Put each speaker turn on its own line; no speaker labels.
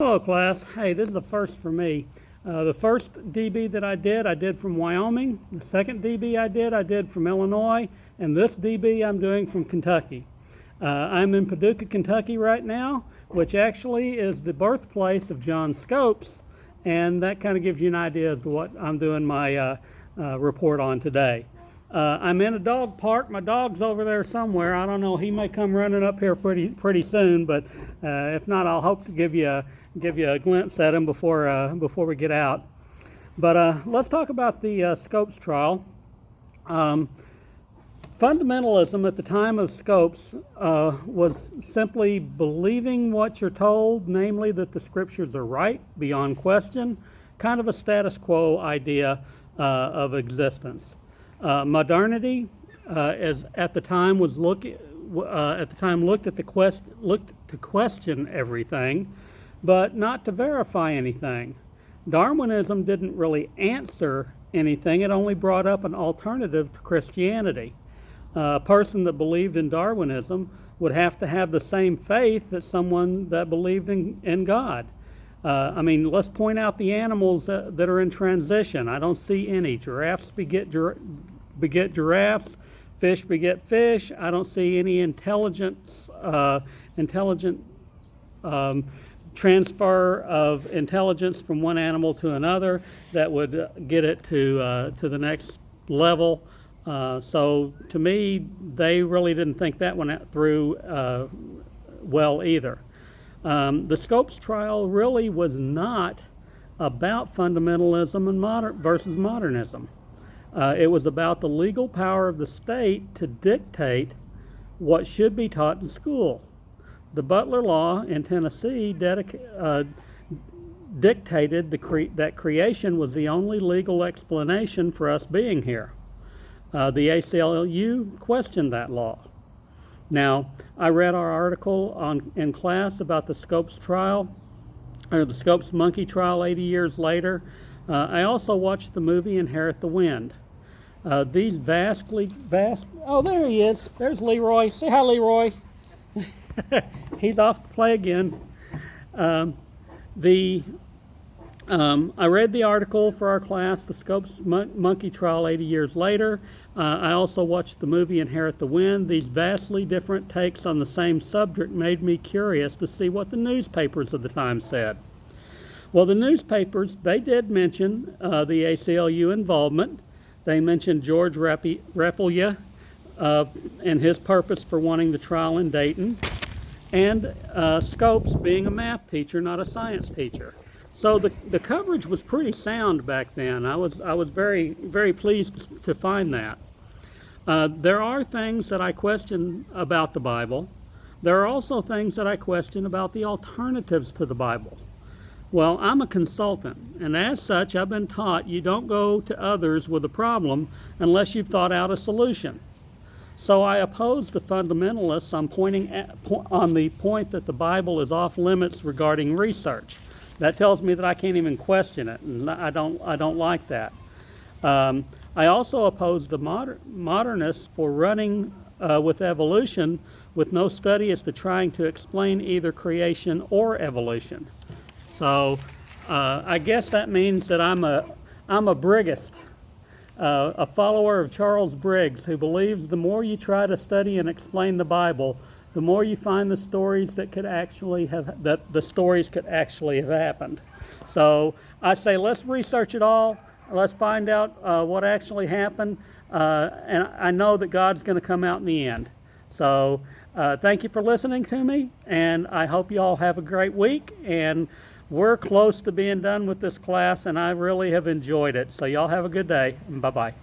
Hello class. Hey, this is the first for me. The first DB that I did from Wyoming. The second DB I did from Illinois. And this DB I'm doing from Kentucky. I'm in Paducah, Kentucky right now, which actually is the birthplace of John Scopes. And that kind of gives you an idea as to what I'm doing my report on today. I'm in a dog park. My dog's over there somewhere. I don't know. He may come running up here pretty soon, but if not, I'll hope to give you a glimpse at him before we get out. But let's talk about the Scopes trial. Fundamentalism at the time of Scopes was simply believing what you're told, namely that the scriptures are right beyond question, kind of a status quo idea of existence. Modernity, as at the time looked to question everything, but not to verify anything. Darwinism didn't really answer anything; it only brought up an alternative to Christianity. A person that believed in Darwinism would have to have the same faith that someone that believed in God. Let's point out the animals that are in transition. I don't see any. Giraffes beget giraffes. Fish beget fish. I don't see any intelligent transfer of intelligence from one animal to another that would get it to the next level. So to me, they really didn't think that one through well either. The Scopes trial really was not about fundamentalism and versus modernism. It was about the legal power of the state to dictate what should be taught in school. The Butler Law in Tennessee dictated that creation was the only legal explanation for us being here. The ACLU questioned that law. Now, I read our article in class about the Scopes trial, or the Scopes monkey trial 80 years later. I also watched the movie Inherit the Wind. These oh, there he is. There's Leroy. Say hi, Leroy. He's off to play again. I read the article for our class, the Scopes monkey trial 80 years later. I also watched the movie Inherit the Wind. These vastly different takes on the same subject made me curious to see what the newspapers of the time said. Well, the newspapers, they did mention the ACLU involvement. They mentioned George Repelje and his purpose for wanting the trial in Dayton, and Scopes being a math teacher, not a science teacher. So the coverage was pretty sound back then. I was very, very pleased to find that. There are things that I question about the Bible. There are also things that I question about the alternatives to the Bible. Well, I'm a consultant, and as such, I've been taught you don't go to others with a problem unless you've thought out a solution. So I oppose the fundamentalists on the point that the Bible is off limits regarding research. That tells me that I can't even question it, and I don't like that. I also oppose the modernists for running with evolution with no study as to trying to explain either creation or evolution. So I guess that means that I'm a Briggist, a follower of Charles Briggs, who believes the more you try to study and explain the Bible, the more you find the stories that the stories could actually have happened. So I say let's research it all. Let's find out what actually happened, and I know that God's going to come out in the end. So thank you for listening to me, and I hope you all have a great week. And we're close to being done with this class, and I really have enjoyed it. So y'all have a good day, and bye-bye.